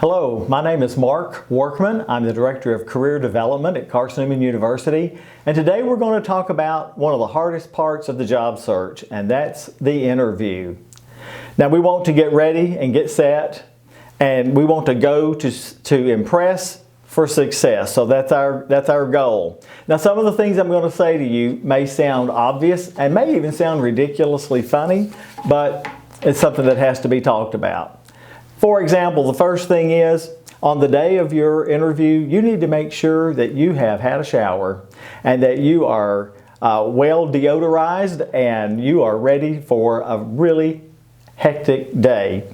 Hello, my name is Mark Workman. I'm the Director of Career Development at Carson University, and today we're going to talk about one of the hardest parts of the job search, and that's the interview. Now, we want to get ready and get set, and we want to go to impress for success. So that's our goal. Now, some of the things I'm going to say to you may sound obvious and may even sound ridiculously funny, but it's something that has to be talked about. For example, the first thing is, on the day of your interview, you need to make sure that you have had a shower and that you are well deodorized and you are ready for a really hectic day.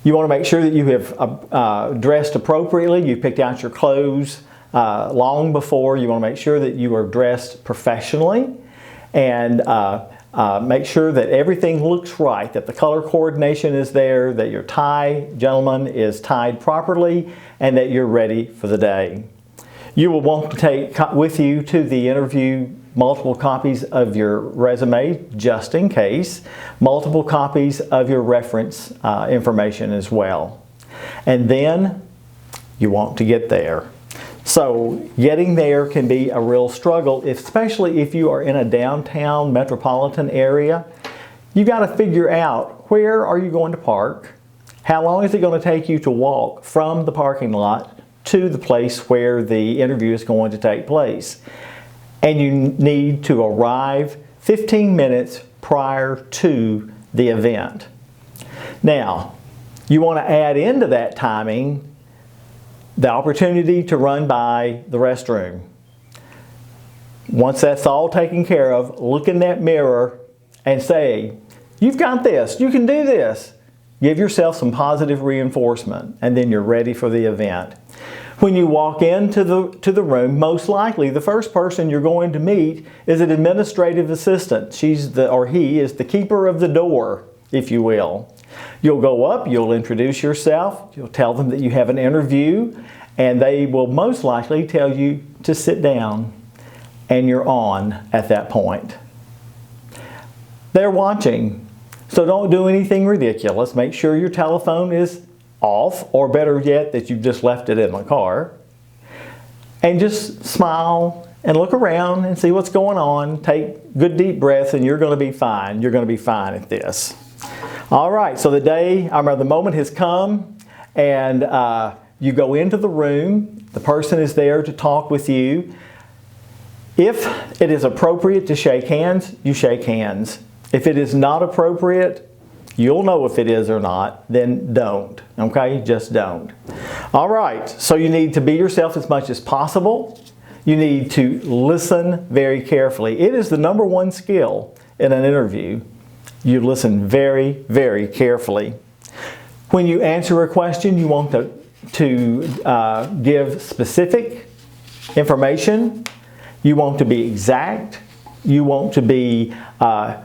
You want to make sure that you have dressed appropriately. You picked out your clothes long before. You want to make sure that you are dressed professionally and make sure that everything looks right, that the color coordination is there, that your tie, gentlemen, is tied properly, and that you're ready for the day. You will want to take with you to the interview multiple copies of your resume, just in case, multiple copies of your reference information as well. And then you want to get there. So getting there can be a real struggle, especially if you are in a downtown metropolitan area. You've got to figure out, where are you going to park? How long is it going to take you to walk from the parking lot to the place where the interview is going to take place? And you need to arrive 15 minutes prior to the event. Now, you want to add into that timing the opportunity to run by the restroom. Once that's all taken care of, look in that mirror and say, "You've got this, you can do this." Give yourself some positive reinforcement, and then you're ready for the event. When you walk into the room, most likely the first person you're going to meet is an administrative assistant. He is the keeper of the door, if you will. You'll go up, you'll introduce yourself, you'll tell them that you have an interview, and they will most likely tell you to sit down, and you're on at that point. They're watching, so don't do anything ridiculous. Make sure your telephone is off, or better yet, that you've just left it in the car. And just smile and look around and see what's going on. Take good deep breaths, and you're going to be fine. You're going to be fine at this. All right, so the moment has come, and you go into the room. The person is there to talk with you. If it is appropriate to shake hands, you shake hands. If it is not appropriate, you'll know if it is or not, then don't, okay? Just don't. All right, so you need to be yourself as much as possible. You need to listen very carefully. It is the #1 skill in an interview. You listen very, very carefully. When you answer a question, you want to give specific information. You want to be exact. You want to be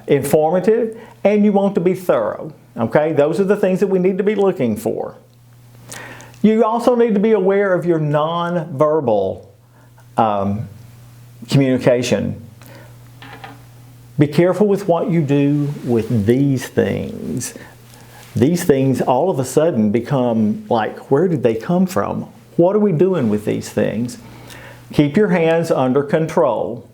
informative. And you want to be thorough. Okay? Those are the things that we need to be looking for. You also need to be aware of your nonverbal communication. Be careful with what you do with these things. These things all of a sudden become like, where did they come from? What are we doing with these things? Keep your hands under control.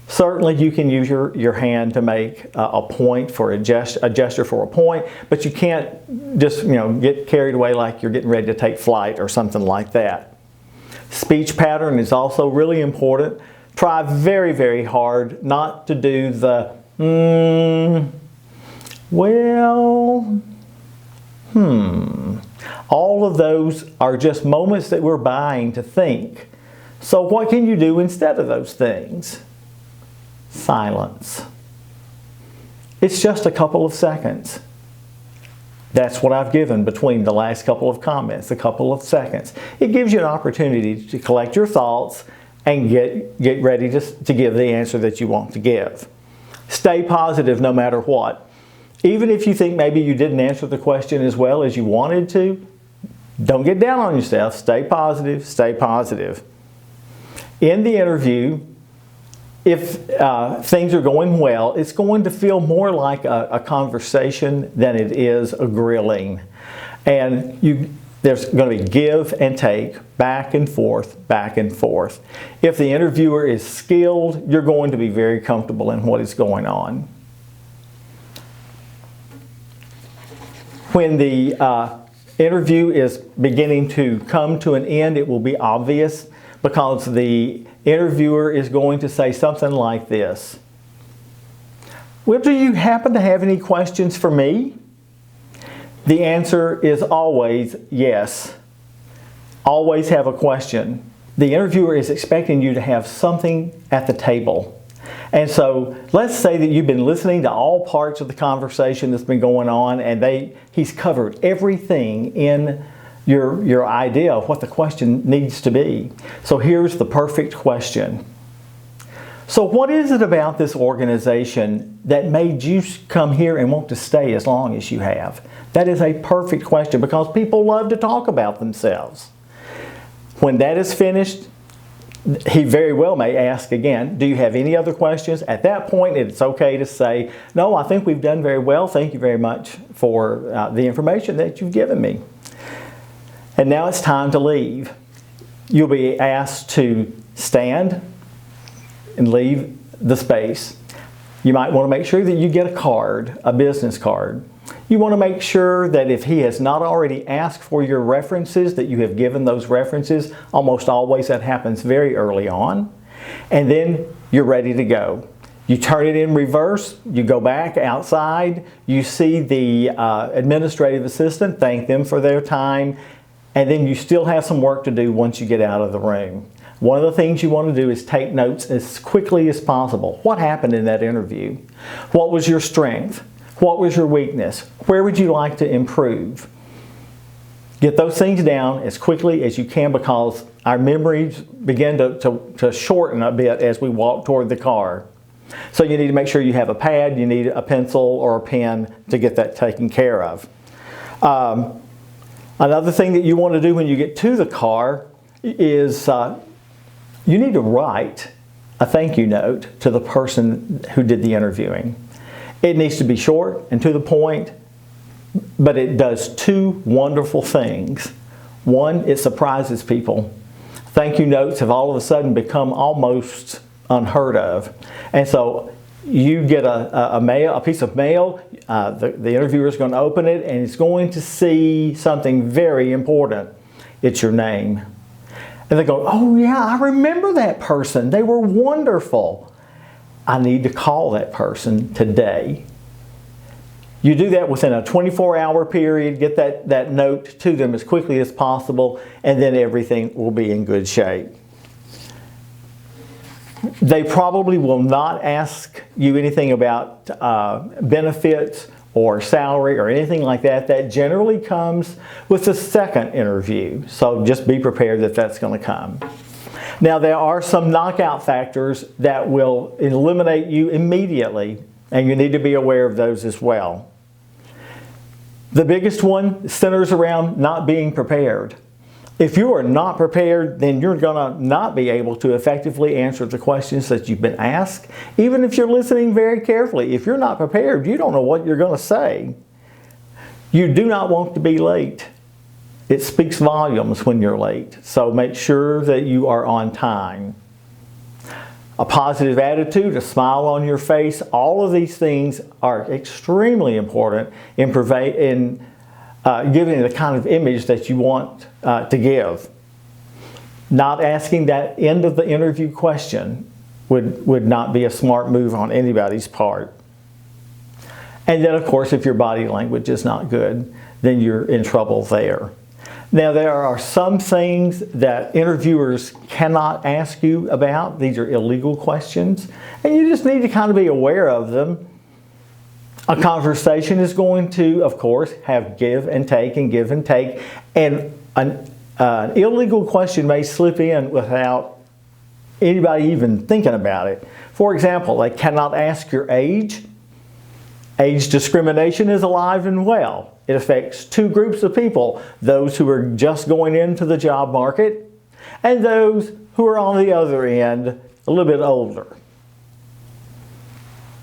Certainly you can use your hand to make a point for a gesture for a point, but you can't just get carried away like you're getting ready to take flight or something like that. Speech pattern is also really important. Try very, very hard not to do the, well, All of those are just moments that we're buying to think. So what can you do instead of those things? Silence. It's just a couple of seconds. That's what I've given between the last couple of comments, a couple of seconds. It gives you an opportunity to collect your thoughts and get ready to give the answer that you want to give. Stay positive no matter what. Even if you think maybe you didn't answer the question as well as you wanted to, don't get down on yourself. Stay positive, stay positive. In the interview, if things are going well, it's going to feel more like a conversation than it is a grilling. And There's going to be give and take, back and forth, back and forth. If the interviewer is skilled, you're going to be very comfortable in what is going on. When the interview is beginning to come to an end, it will be obvious because the interviewer is going to say something like this. Well, do you happen to have any questions for me? The answer is always yes. Always have a question. The interviewer is expecting you to have something at the table. And so let's say that you've been listening to all parts of the conversation that's been going on, and he's covered everything in your idea of what the question needs to be. So here's the perfect question. So what is it about this organization that made you come here and want to stay as long as you have? That is a perfect question because people love to talk about themselves. When that is finished, he very well may ask again, do you have any other questions? At that point, it's okay to say, no, I think we've done very well. Thank you very much for the information that you've given me. And now it's time to leave. You'll be asked to stand and leave the space. You might want to make sure that you get a card, a business card. You want to make sure that if he has not already asked for your references, that you have given those references. Almost always that happens very early on. And then you're ready to go. You turn it in reverse, you go back outside, you see the administrative assistant, thank them for their time, and then you still have some work to do once you get out of the room. One of the things you want to do is take notes as quickly as possible. What happened in that interview? What was your strength? What was your weakness? Where would you like to improve? Get those things down as quickly as you can because our memories begin to shorten a bit as we walk toward the car. So you need to make sure you have a pad, you need a pencil or a pen to get that taken care of. Another thing that you want to do when you get to the car is you need to write a thank you note to the person who did the interviewing. It needs to be short and to the point, but it does two wonderful things. One, it surprises people. Thank you notes have all of a sudden become almost unheard of. And so you get a piece of mail, the interviewer is going to open it and it's going to see something very important. It's your name. And they go, oh yeah, I remember that person. They were wonderful. I need to call that person today. You do that within a 24-hour period, get that note to them as quickly as possible, and then everything will be in good shape. They probably will not ask you anything about benefits or salary or anything like that. That generally comes with the second interview, so just be prepared that that's going to come. Now there are some knockout factors that will eliminate you immediately, and you need to be aware of those as well. The biggest one centers around not being prepared. If you are not prepared, then you're going to not be able to effectively answer the questions that you've been asked, even if you're listening very carefully. If you're not prepared, you don't know what you're going to say. You do not want to be late. It speaks volumes when you're late, so make sure that you are on time. A positive attitude, a smile on your face, all of these things are extremely important in giving the kind of image that you want to give. Not asking that end of the interview question would not be a smart move on anybody's part. And then of course if your body language is not good, then you're in trouble there. Now there are some things that interviewers cannot ask you about. These are illegal questions and you just need to kind of be aware of them. A conversation is going to, of course, have give and take and give and take, and an illegal question may slip in without anybody even thinking about it. For example, they cannot ask your age. Age discrimination is alive and well. It affects two groups of people, those who are just going into the job market and those who are on the other end, a little bit older.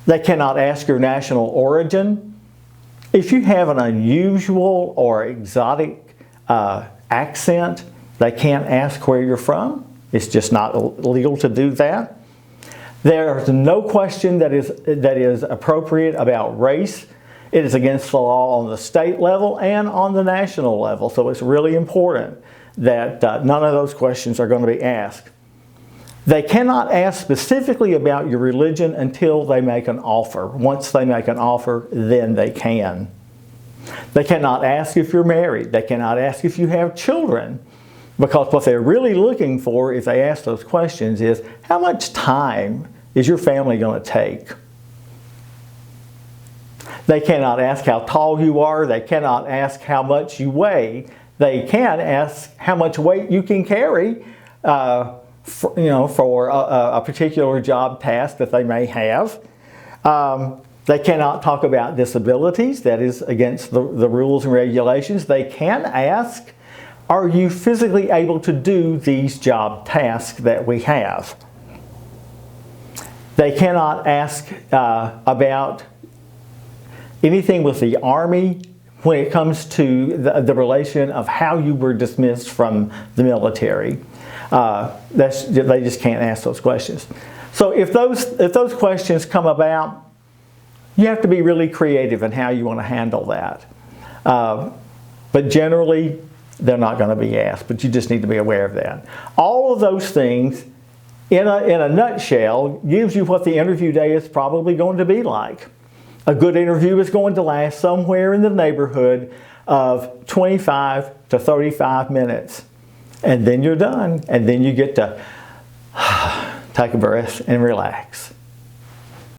They cannot ask your national origin. If you have an unusual or exotic accent. They can't ask where you're from. It's just not legal to do that. There's no question that is appropriate about race. It is against the law on the state level and on the national level. So it's really important that none of those questions are going to be asked. They cannot ask specifically about your religion until they make an offer. Once they make an offer, then they can. They cannot ask if you're married. They cannot ask if you have children. Because what they're really looking for, if they ask those questions, is how much time is your family going to take? They cannot ask how tall you are. They cannot ask how much you weigh. They can ask how much weight you can carry for a particular job task that they may have. They cannot talk about disabilities. That is against the rules and regulations. They can ask, are you physically able to do these job tasks that we have? They cannot ask about anything with the Army when it comes to the relation of how you were dismissed from the military. They just can't ask those questions. So if those questions come about, you have to be really creative in how you want to handle that. But generally, they're not going to be asked, but you just need to be aware of that. All of those things, in a nutshell, gives you what the interview day is probably going to be like. A good interview is going to last somewhere in the neighborhood of 25 to 35 minutes. And then you're done. And then you get to take a breath and relax.